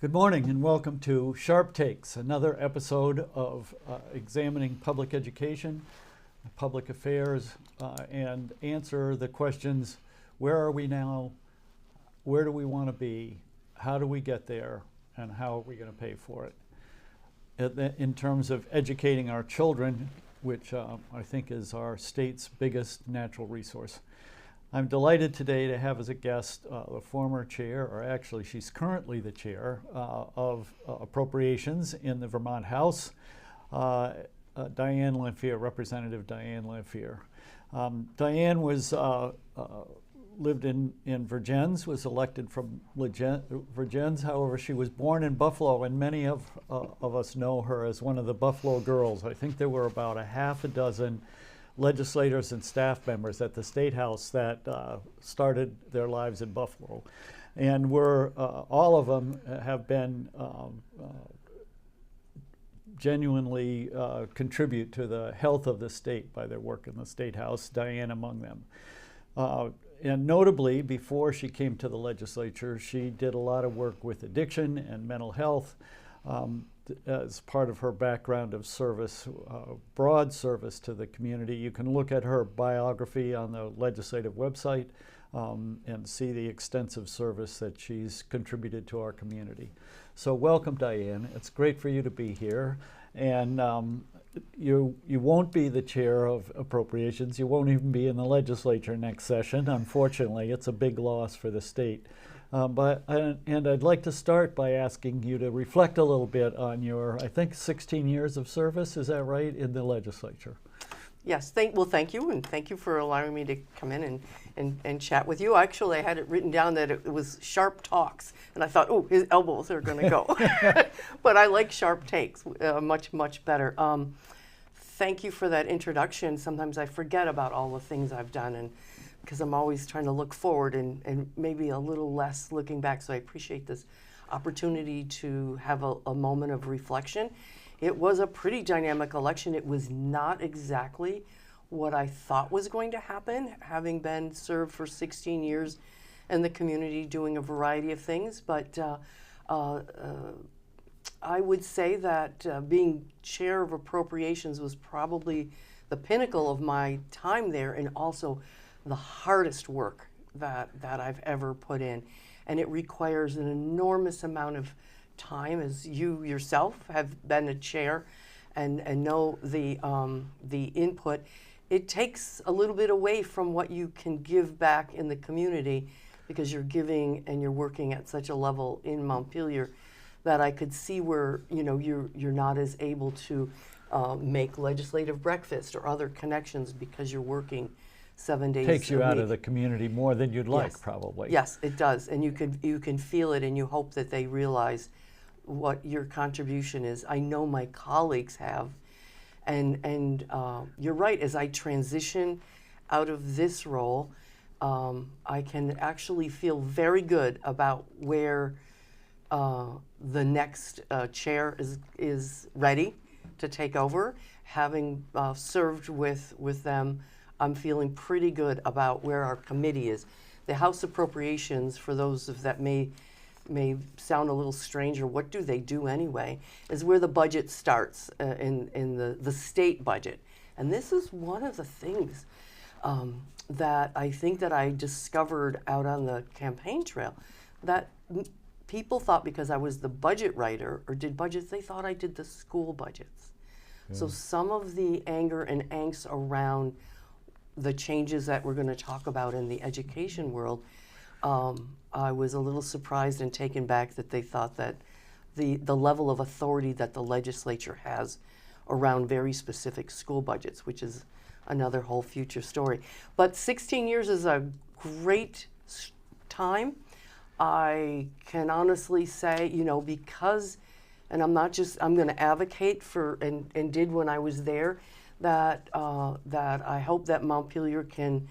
Good morning and welcome to Sharpe Takes, another episode of examining public education, public affairs, and answer the questions: where are we now, where do we want to be, how do we get there, and how are we going to pay for it? In terms of educating our children, which I think is our state's biggest natural resource. I'm delighted today to have as a guest the former chair, or actually she's currently the chair of Appropriations in the Vermont House, Diane Lanpher, Representative Diane Lanpher. Diane lived in Vergennes, was elected from Vergennes. However, she was born in Buffalo, and many of us know her as one of the Buffalo girls. I think there were about a half a dozen legislators and staff members at the State House that started their lives in Buffalo. And all of them have been genuinely contribute to the health of the state by their work in the State House, Diane among them. And notably, before she came to the legislature, she did a lot of work with addiction and mental health as part of her background of service, broad service to the community. You can look at her biography on the legislative website and see the extensive service that she's contributed to our community. So welcome, Diane. It's great for you to be here. And you won't be the chair of Appropriations. You won't even be in the legislature next session. Unfortunately, it's a big loss for the state. And I'd like to start by asking you to reflect a little bit on your, I think, 16 years of service, is that right, in the legislature? Yes, thank you, and thank you for allowing me to come in and chat with you. Actually, I had it written down that it was Sharpe Talks, and I thought, oh, his elbows are going to go. But I like Sharpe Takes much better. Thank you for that introduction. Sometimes I forget about all the things I've done, and because I'm always trying to look forward and maybe a little less looking back. So I appreciate this opportunity to have a moment of reflection. It was a pretty dynamic election. It was not exactly what I thought was going to happen, having been served for 16 years in the community doing a variety of things. But I would say that being chair of Appropriations was probably the pinnacle of my time there, and also the hardest work that I've ever put in. And it requires an enormous amount of time, as you yourself have been a chair and know the input. It takes a little bit away from what you can give back in the community, because you're giving and you're working at such a level in Montpelier that I could see where you're not as able to make legislative breakfast or other connections because you're working 7 days a week. Takes you out of the community more than you'd like, yes. Probably. Yes, it does, and you can feel it, and you hope that they realize what your contribution is. I know my colleagues have, and you're right. As I transition out of this role, I can actually feel very good about where the next chair is ready to take over. Having served with them, I'm feeling pretty good about where our committee is. The House Appropriations, for those that may sound a little strange, or what do they do anyway, is where the budget starts in the state budget. And this is one of the things that I think that I discovered out on the campaign trail, that people thought because I was the budget writer or did budgets, they thought I did the school budgets. Yeah. So some of the anger and angst around the changes that we're going to talk about in the education world, I was a little surprised and taken back that they thought that the level of authority that the legislature has around very specific school budgets, which is another whole future story. But 16 years is a great time. I can honestly say, because, and I'm going to advocate for, and did when I was there, that I hope that Montpelier can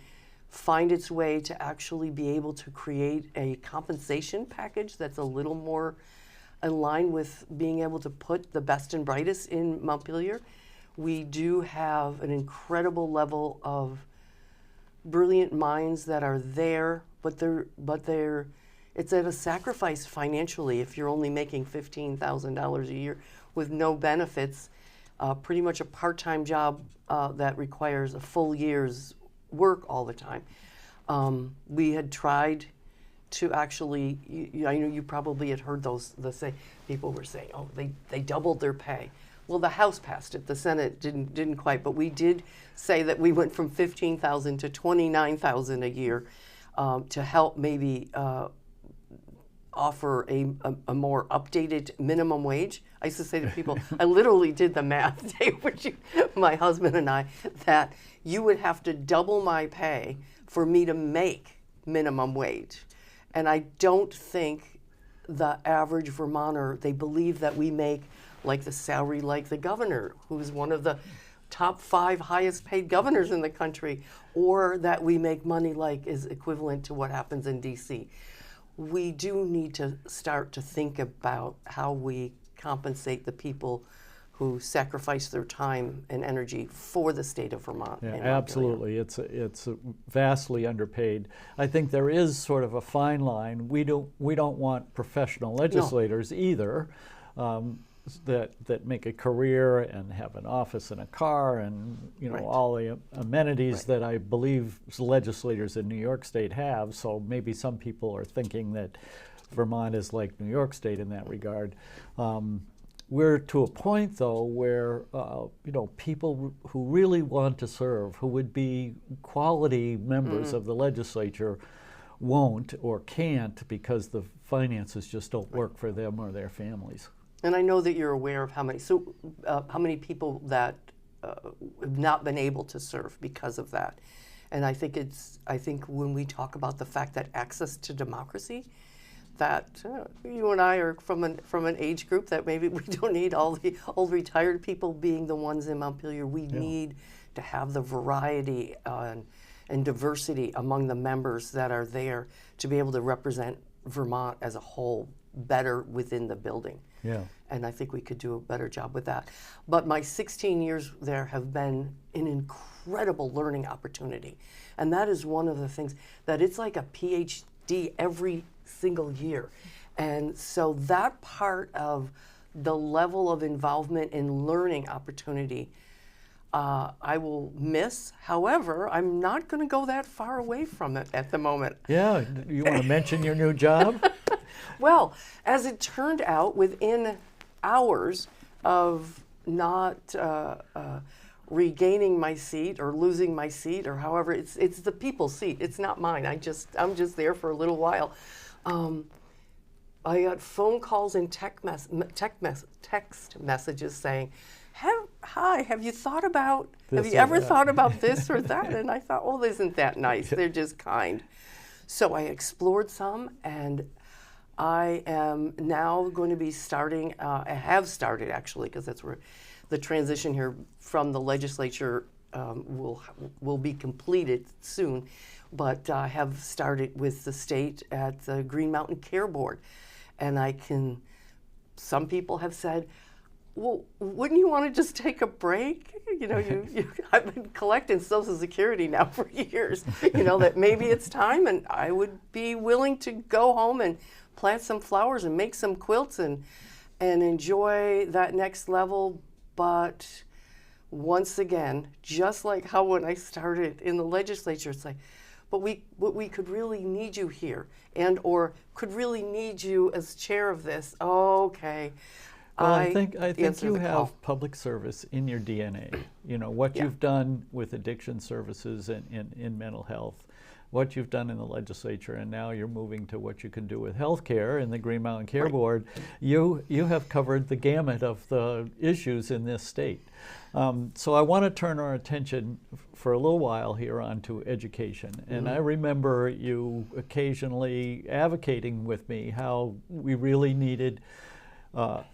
find its way to actually be able to create a compensation package that's a little more in line with being able to put the best and brightest in Montpelier. We do have an incredible level of brilliant minds that are there, but they're it's at a sacrifice financially if you're only making $15,000 a year with no benefits, pretty much a part-time job that requires a full year's work all the time. We had tried to actually, I know you probably had heard people were saying, oh, they doubled their pay. Well, the House passed it, the Senate didn't quite, but we did say that we went from $15,000 to $29,000 a year to help maybe offer a more updated minimum wage. I used to say to people, I literally did the math, Dave, my husband and I, that you would have to double my pay for me to make minimum wage. And I don't think the average Vermonter, they believe that we make like the salary like the governor, who's one of the top 5 highest paid governors in the country, or that we make money like is equivalent to what happens in DC. We do need to start to think about how we compensate the people who sacrifice their time and energy for the state of Vermont. Yeah, absolutely. It's vastly underpaid. I think there is sort of a fine line. We don't want professional legislators either. That make a career and have an office and a car and all the amenities that I believe legislators in New York State have. So maybe some people are thinking that Vermont is like New York State in that regard. We're to a point though where people who really want to serve, who would be quality members of the legislature, won't or can't because the finances just don't work for them or their families. And I know that you're aware of how many people that have not been able to serve because of that. And I think when we talk about the fact that access to democracy, that you and I are from an age group that maybe we don't need all the old retired people being the ones in Montpelier. We need to have the variety and diversity among the members that are there to be able to represent Vermont as a whole better within the building. Yeah. And I think we could do a better job with that. But my 16 years there have been an incredible learning opportunity. And that is one of the things that it's like a PhD every single year. And so that part of the level of involvement in learning opportunity, I will miss. However, I'm not going to go that far away from it at the moment. Yeah, you want to mention your new job? Well, as it turned out, within hours of not regaining my seat or losing my seat, or however, it's the people's seat. It's not mine. I'm just there for a little while. I got phone calls and text messages saying, "Hi, have you thought about? Have you ever thought about this or that?" And I thought, "Oh, isn't that nice? They're just kind." So I explored some, and I am now going to be starting. I have started actually, because that's where the transition here from the legislature will be completed soon. But I have started with the state at the Green Mountain Care Board, and some people have said, well, wouldn't you want to just take a break? I've been collecting Social Security now for years, that maybe it's time, and I would be willing to go home and plant some flowers and make some quilts and enjoy that next level. But once again, just like how when I started in the legislature, it's like, but we could really need you here, and or could really need you as chair of this. Okay. Well, I think you have public service in your DNA. What you've done with addiction services in mental health, what you've done in the legislature, and now you're moving to what you can do with healthcare in the Green Mountain Care Board. You have covered the gamut of the issues in this state. So I want to turn our attention for a little while here onto education. And I remember you occasionally advocating with me how we really needed one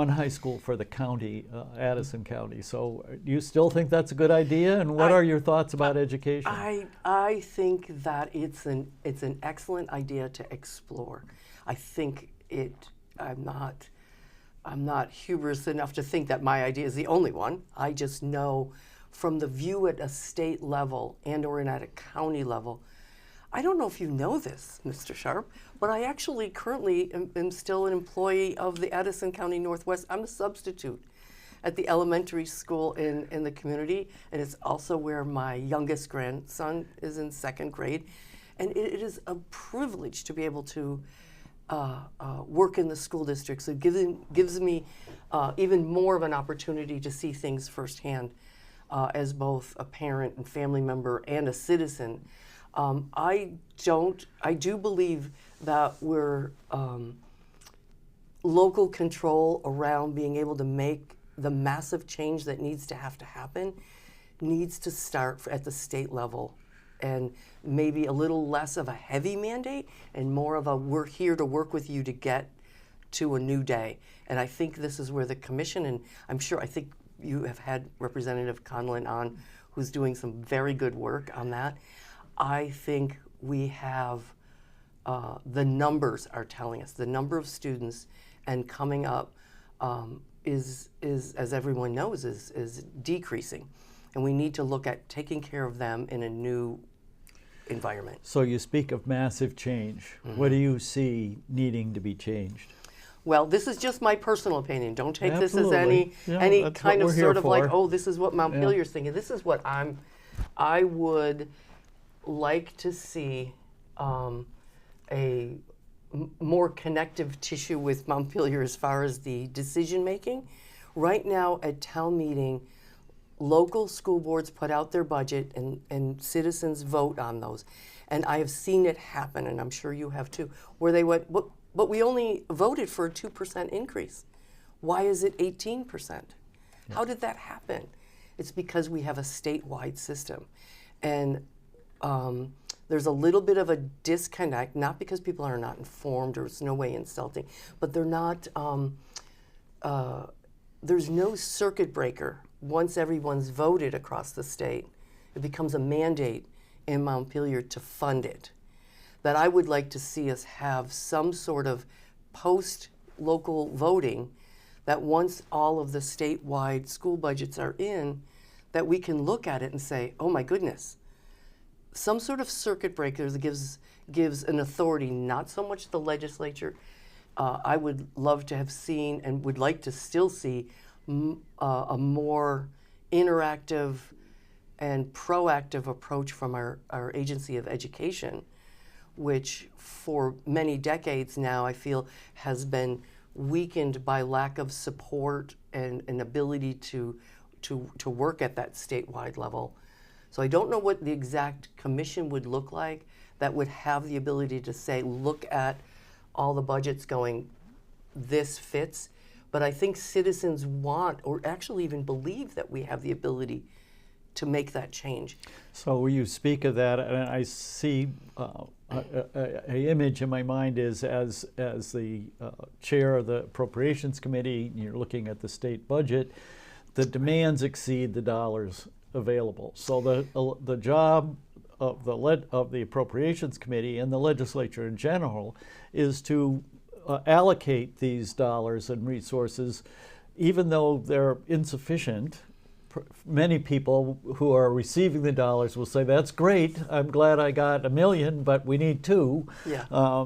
high school for the county, Addison County. So do you still think that's a good idea? And what are your thoughts about education? I think that it's an excellent idea to explore. I think I'm not hubris enough to think that my idea is the only one. I just know from the view at a state level and or at a county level, I don't know if you know this, Mr. Sharpe, but I actually currently am still an employee of the Addison County Northwest. I'm a substitute at the elementary school in the community, and it's also where my youngest grandson is in 2nd grade. And it is a privilege to be able to work in the school district. So it gives me even more of an opportunity to see things firsthand as both a parent and family member and a citizen. I do believe that we're local control around being able to make the massive change that needs to happen needs to start at the state level, and maybe a little less of a heavy mandate and more of a we're here to work with you to get to a new day. And I think this is where the commission, and I think you have had Representative Conlon on, who's doing some very good work on that. I think we have, the numbers are telling us, the number of students and coming up is as everyone knows, is decreasing. And we need to look at taking care of them in a new environment. So you speak of massive change. Mm-hmm. What do you see needing to be changed? Well, this is just my personal opinion. Don't take Absolutely. This as any kind of sort of like, oh, this is what Montpelier's Yeah. thinking. This is what I would like to see a more connective tissue with Montpelier as far as the decision making. Right now at town meeting, local school boards put out their budget and citizens vote on those. And I have seen it happen, and I'm sure you have too, where they went, but we only voted for a 2% increase. Why is it 18%? Yeah. How did that happen? It's because we have a statewide system. And there's a little bit of a disconnect, not because people are not informed or it's no way insulting, but they're not, there's no circuit breaker. Once everyone's voted across the state, it becomes a mandate in Montpelier to fund it. That I would like to see us have some sort of post-local voting, that once all of the statewide school budgets are in, that we can look at it and say, oh my goodness, some sort of circuit breaker that gives an authority, not so much the legislature. I would love to have seen and would like to still see a more interactive and proactive approach from our Agency of Education, which for many decades now I feel has been weakened by lack of support and an ability to work at that statewide level. So I don't know what the exact commission would look like that would have the ability to say, look at all the budgets going, this fits. But I think citizens want, or actually even believe, that we have the ability to make that change. So when you speak of that, and I see a image in my mind is as the chair of the Appropriations Committee, you're looking at the state budget, the demands exceed the dollars available. So the job of the Appropriations Committee and the legislature in general is to allocate these dollars and resources, even though they're insufficient. Many people who are receiving the dollars will say, that's great, I'm glad I got $1 million, but we need 2. Yeah.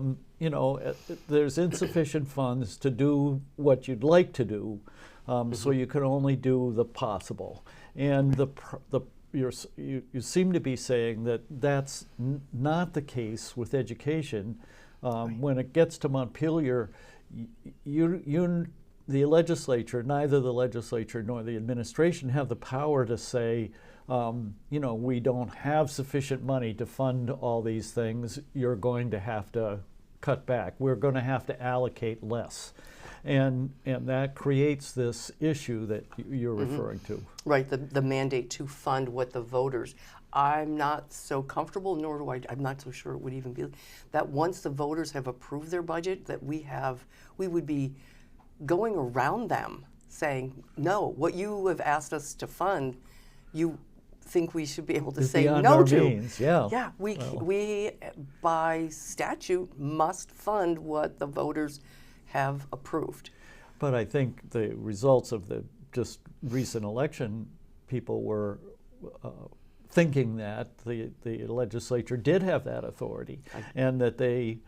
There's insufficient funds to do what you'd like to do, so you can only do the possible. And you seem to be saying that that's not the case with education. Right. When it gets to Montpelier, the legislature, neither the legislature nor the administration have the power to say, we don't have sufficient money to fund all these things. You're going to have to cut back. We're going to have to allocate less. And that creates this issue that you're referring to. Right, the mandate to fund what the voters. I'm not so comfortable, nor do I'm not so sure it would even be, that once the voters have approved their budget, that we would be going around them saying, no, what you have asked us to fund, you think we should be able to say no to. Means, yeah. Yeah, we by statute must fund what the voters have approved. But I think the results of the just recent election, people were thinking that the legislature did have that authority, and that they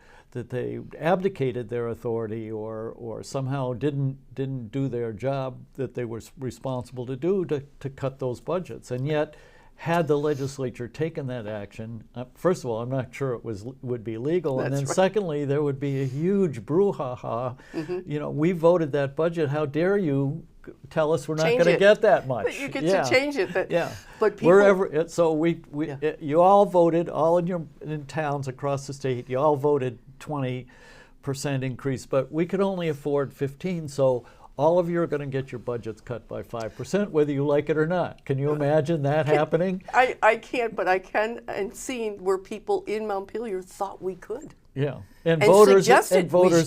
abdicated their authority or somehow didn't do their job that they were responsible to do to cut those budgets. And yet, had the legislature taken that action, first of all, I'm not sure it would be legal, and then secondly, there would be a huge brouhaha. You know, we voted that budget. How dare you tell us we're not going to get that much? But you get to change it. But, but people, wherever. So you all voted, all in towns across the state. You all voted 20% increase, but we could only afford 15. So all of you are going to get your budgets cut by 5%, whether you like it or not. Can you imagine that happening? I can't, but I can, and seen where people in Montpelier thought we could. Yeah, and voters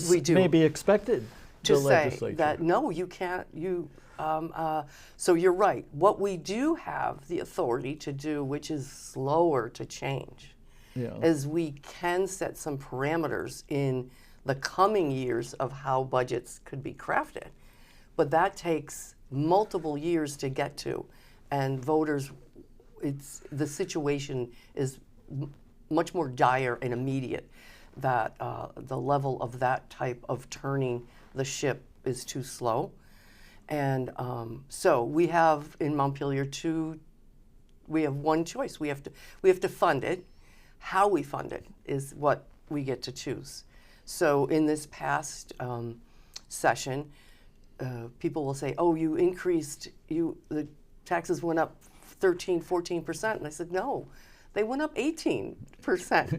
we do. may be expected to say that no, you can't. So you're right. What we do have the authority to do, which is slower to change, is we can set some parameters in the coming years of how budgets could be crafted. But that takes multiple years to get to, and voters, the situation is much more dire and immediate, that the level of that type of turning the ship is too slow. And so we have in Montpelier we have one choice. We have to fund it. How we fund it is what we get to choose. So in this past session, people will say, oh, the taxes went up 13-14%. And I said, no, they went up 18%.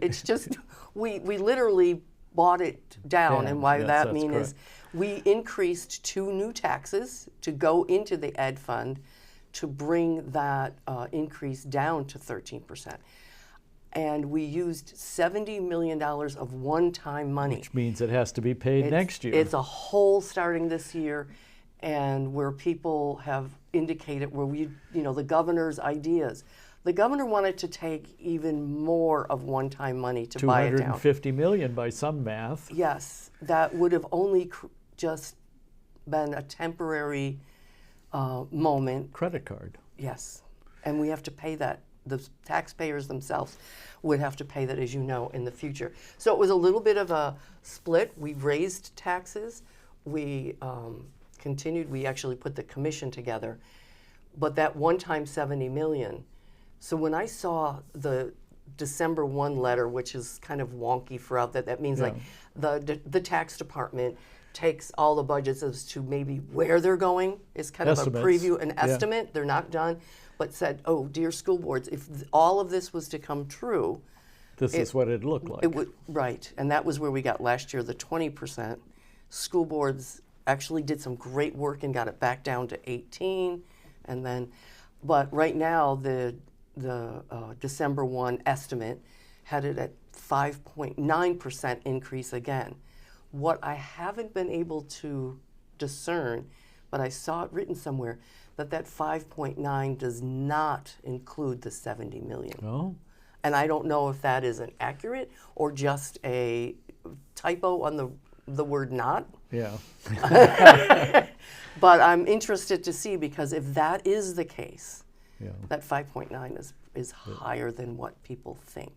It's just, we literally bought it down. And why that means is we increased 2 new taxes to go into the ed fund to bring that increase down to 13%. And we used $70 million of one-time money. Which means it has to be paid next year. It's a whole starting this year, and where people have indicated where the governor's ideas. The governor wanted to take even more of one-time money to buy it down. $250 million by some math. Yes, that would have only just been a temporary moment. Credit card. Yes, and we have to pay that. The taxpayers themselves would have to pay that, as you know, in the future. So it was a little bit of a split. We raised taxes. We continued. We actually put the commission together. But that one-time $70 million. So when I saw the December 1 letter, which is kind of wonky throughout that means like the tax department takes all the budgets as to maybe where they're going. It's kind of a preview, an estimate. They're not done. But said, oh, dear school boards, if all of this was to come true, this is what it looked like. It would, right, and that was where we got last year, the 20%. School boards actually did some great work and got it back down to 18, and then, but right now the December 1 estimate had it at 5.9% increase again. What I haven't been able to discern, but I saw it written somewhere, that 5.9 does not include the 70 million. Oh. And I don't know if that is an accurate or just a typo on the word not. Yeah. But I'm interested to see, because if that is the case, that 5.9 is higher than what people think.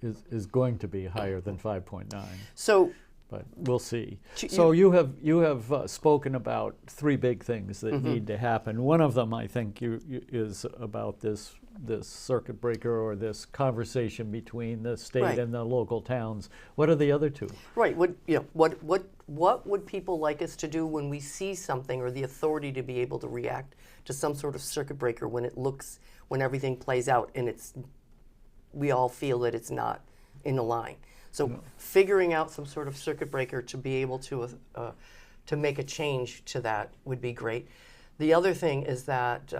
Is going to be higher than 5.9. So. But we'll see. So you have spoken about 3 big things that need to happen. One of them, I think, is about this circuit breaker, or this conversation between the state and the local towns. What are the other 2? Right. What would people like us to do when we see something, or the authority to be able to react to some sort of circuit breaker when everything plays out and we all feel that it's not in a line. So figuring out some sort of circuit breaker to be able to make a change to that would be great. The other thing is that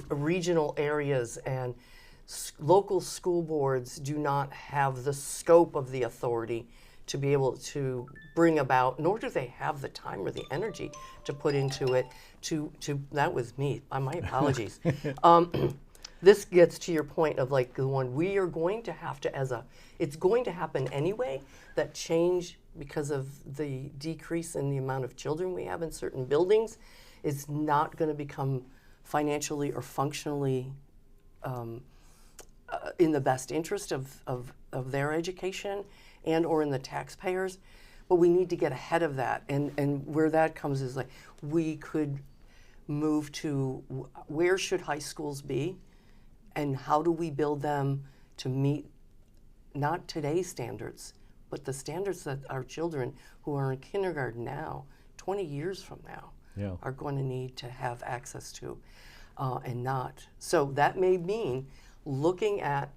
regional areas and local school boards do not have the scope of the authority to be able to bring about, nor do they have the time or the energy to put into it. That was me. My apologies. This gets to your point of like the one we are going to have to, it's going to happen anyway, that change because of the decrease in the amount of children we have in certain buildings is not going to become financially or functionally in the best interest of their education and or in the taxpayers. But we need to get ahead of that. And where that comes is like, we could move to where should high schools be and how do we build them to meet not today's standards, but the standards that our children who are in kindergarten now, 20 years from now, are going to need to have access to and not. So that may mean looking at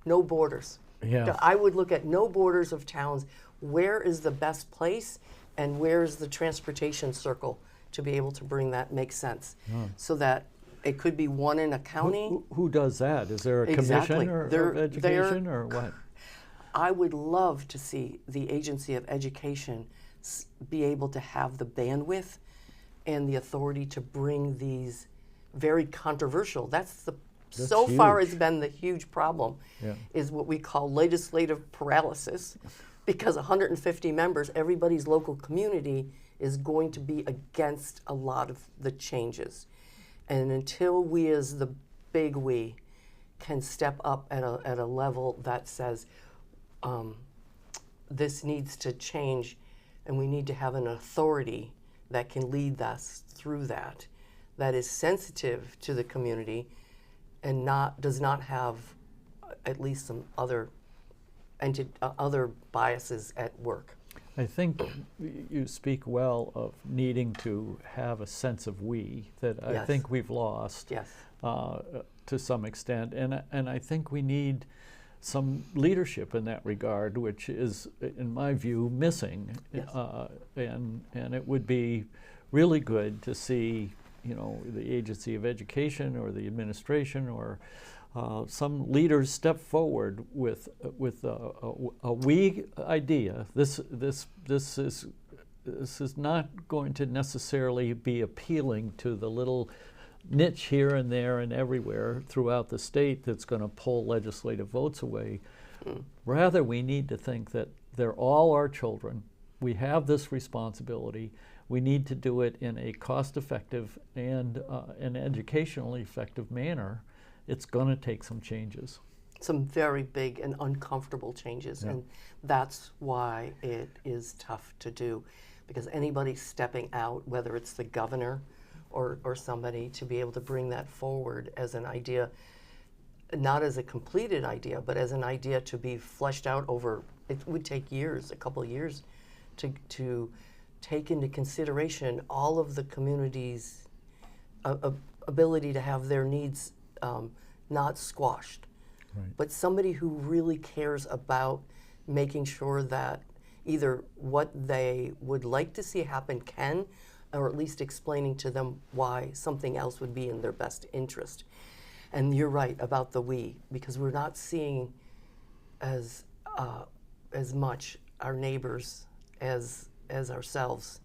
no borders. Yeah. I would look at no borders of towns. Where is the best place and where's the transportation circle to be able to bring that make sense? So that it could be one in a county. Who does that? Is there a Exactly. commission of education or what? I would love to see the Agency of Education be able to have the bandwidth and the authority to bring these very controversial, that's so far huge. has been the huge problem, is what we call legislative paralysis, because 150 members, everybody's local community is going to be against a lot of the changes. And until we as the big we can step up at a level that says this needs to change and we need to have an authority that can lead us through that is sensitive to the community and does not have at least some other biases at work. I think you speak well of needing to have a sense of we that I think we've lost to some extent, and I think we need some leadership in that regard, which is, in my view, missing. And it would be really good to see, the Agency of Education or the administration or some leaders step forward with a we idea. This is not going to necessarily be appealing to the little niche here and there and everywhere throughout the state that's going to pull legislative votes away. Rather, we need to think that they're all our children. We have this responsibility. We need to do it in a cost-effective and an educationally effective manner. It's going to take some changes. Some very big and uncomfortable changes, and that's why it is tough to do, because anybody stepping out, whether it's the governor or somebody, to be able to bring that forward as an idea, not as a completed idea, but as an idea to be fleshed out over, it would take years, a couple of years, to take into consideration all of the community's ability to have their needs not squashed. Right. But somebody who really cares about making sure that either what they would like to see happen can, or at least explaining to them why something else would be in their best interest. And you're right about the we, because we're not seeing as much our neighbors as ourselves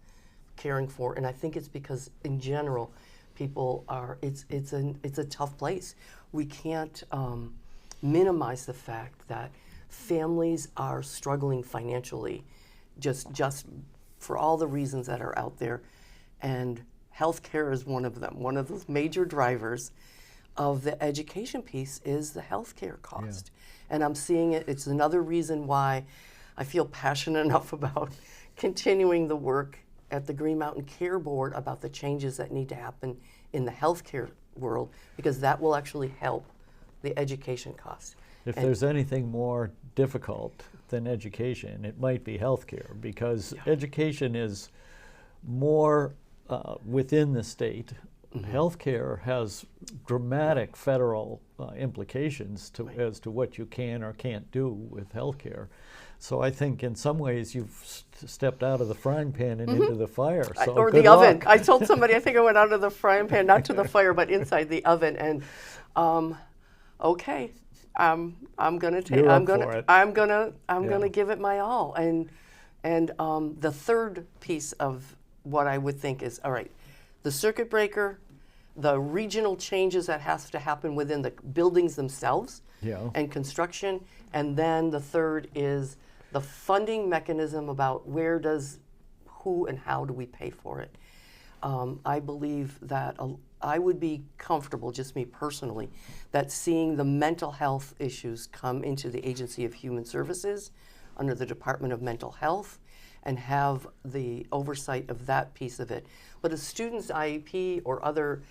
caring for. And I think it's because in general, people are, it's a tough place. We can't minimize the fact that families are struggling financially, just for all the reasons that are out there. And healthcare is one of them. One of those major drivers of the education piece is the healthcare cost. And I'm seeing it, it's another reason why I feel passionate enough about continuing the work at the Green Mountain Care Board about the changes that need to happen in the healthcare world, because that will actually help the education cost. If there's anything more difficult than education, it might be healthcare, because education is more within the state. Healthcare has dramatic federal implications as to what you can or can't do with healthcare. So I think in some ways you've stepped out of the frying pan and into the fire. So or good the oven. luck. I told somebody I think I went out of the frying pan, not to the fire, but inside the oven. And okay, I'm gonna take. You're I'm up gonna. for it. I'm gonna give it my all. And the third piece of what I would think is, all right, the circuit breaker, the regional changes that has to happen within the buildings themselves and construction, and then the third is the funding mechanism about who and how do we pay for it. I believe that I would be comfortable, just me personally, that seeing the mental health issues come into the Agency of Human Services under the Department of Mental Health and have the oversight of that piece of it. But a student's IEP or other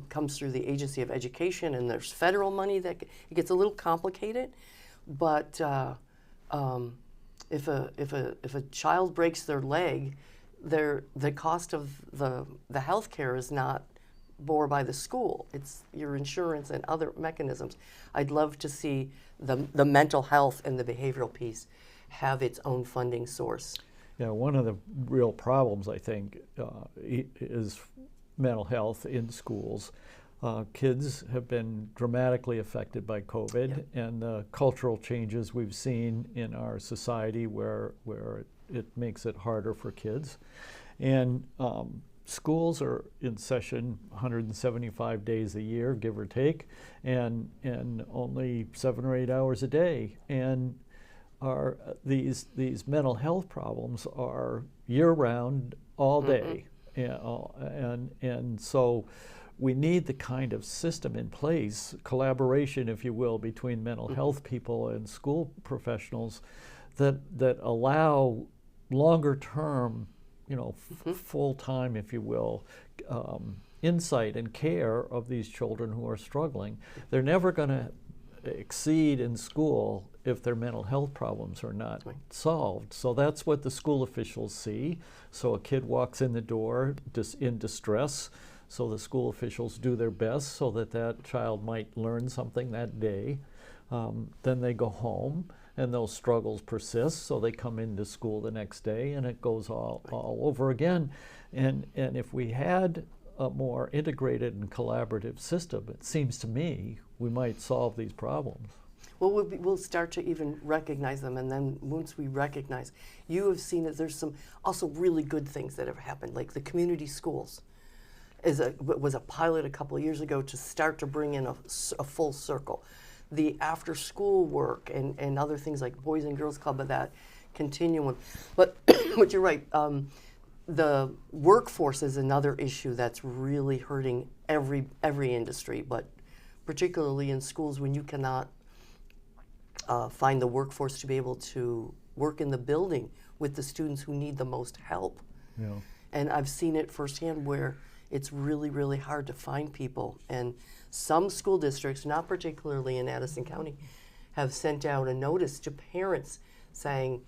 comes through the Agency of Education, and there's federal money that it gets a little complicated. But if a child breaks their leg, the cost of the health care is not bore by the school. It's your insurance and other mechanisms. I'd love to see the mental health and the behavioral piece have its own funding source. Yeah, one of the real problems, I think, is mental health in schools. Kids have been dramatically affected by COVID, Yep. and the cultural changes we've seen in our society where it makes it harder for kids. And schools are in session 175 days a year, give or take, and only 7 or 8 hours a day. And these mental health problems are year-round, all day. And so we need the kind of system in place, collaboration, if you will, between mental health people and school professionals that allow longer term, full time, if you will, insight and care of these children who are struggling. They're never going to exceed in school if their mental health problems are not solved. So that's what the school officials see. So a kid walks in the door in distress, so the school officials do their best so that child might learn something that day. Then they go home, and those struggles persist, so they come into school the next day, and it goes all over again. And if we had a more integrated and collaborative system, it seems to me we might solve these problems. Well, we'll start to even recognize them, and then once we recognize, you have seen that there's some also really good things that have happened, like the community schools was a pilot a couple of years ago to start to bring in a full circle. The after-school work and other things like Boys and Girls Club of that continuum. But you're right, the workforce is another issue that's really hurting every industry, but particularly in schools when you cannot find the workforce to be able to work in the building with the students who need the most help. Yeah. And I've seen it firsthand where it's really, really hard to find people. And some school districts, not particularly in Addison County, have sent out a notice to parents saying,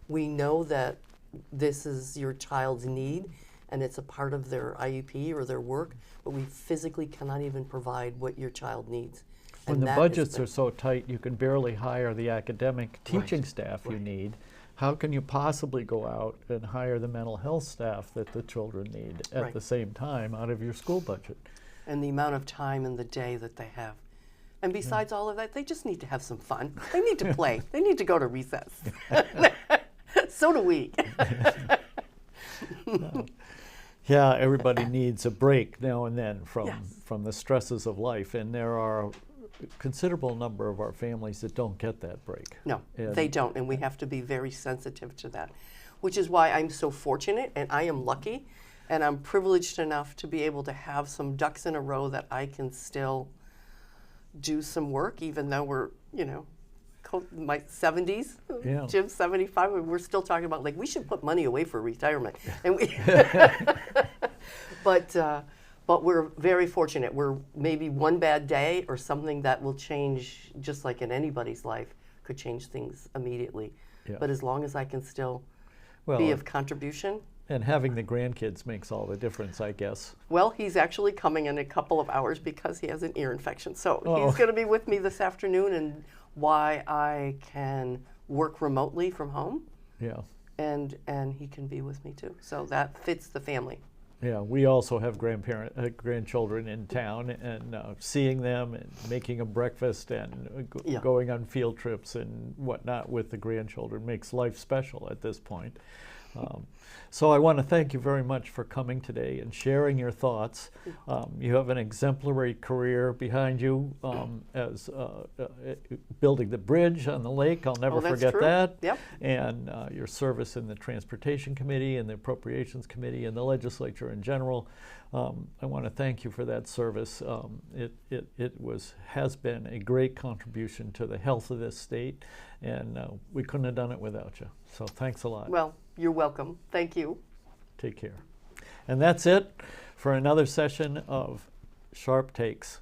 we know that this is your child's need and it's a part of their IEP or their work, but we physically cannot even provide what your child needs. When the budgets are so tight, you can barely hire the academic teaching staff you need. How can you possibly go out and hire the mental health staff that the children need at the same time out of your school budget? And the amount of time in the day that they have. And besides all of that, they just need to have some fun. They need to play. They need to go to recess. So do we. Yeah, everybody needs a break now and then from the stresses of life, and there are a considerable number of our families that don't get that break. No, they don't, and we have to be very sensitive to that, which is why I'm so fortunate, and I am lucky, and I'm privileged enough to be able to have some ducks in a row that I can still do some work, even though we're, my 70s, Yeah. Jim's 75, and we're still talking about, we should put money away for retirement. And we but we're very fortunate. We're maybe one bad day or something that will change, just like in anybody's life, could change things immediately. Yeah. But as long as I can still be of contribution. And having the grandkids makes all the difference, I guess. Well, he's actually coming in a couple of hours because he has an ear infection. So he's going to be with me this afternoon, and why I can work remotely from home. Yeah. And he can be with me too. So that fits the family. Yeah, we also have grandchildren in town, and seeing them and making a breakfast and going on field trips and whatnot with the grandchildren makes life special at this point. So I want to thank you very much for coming today and sharing your thoughts. You have an exemplary career behind you as building the bridge on the lake. I'll never forget that. Yep. And your service in the Transportation Committee and the Appropriations Committee and the legislature in general. I want to thank you for that service. Has been a great contribution to the health of this state, and we couldn't have done it without you. So thanks a lot. Well, you're welcome. Thank you. Take care. And that's it for another session of Sharpe Takes.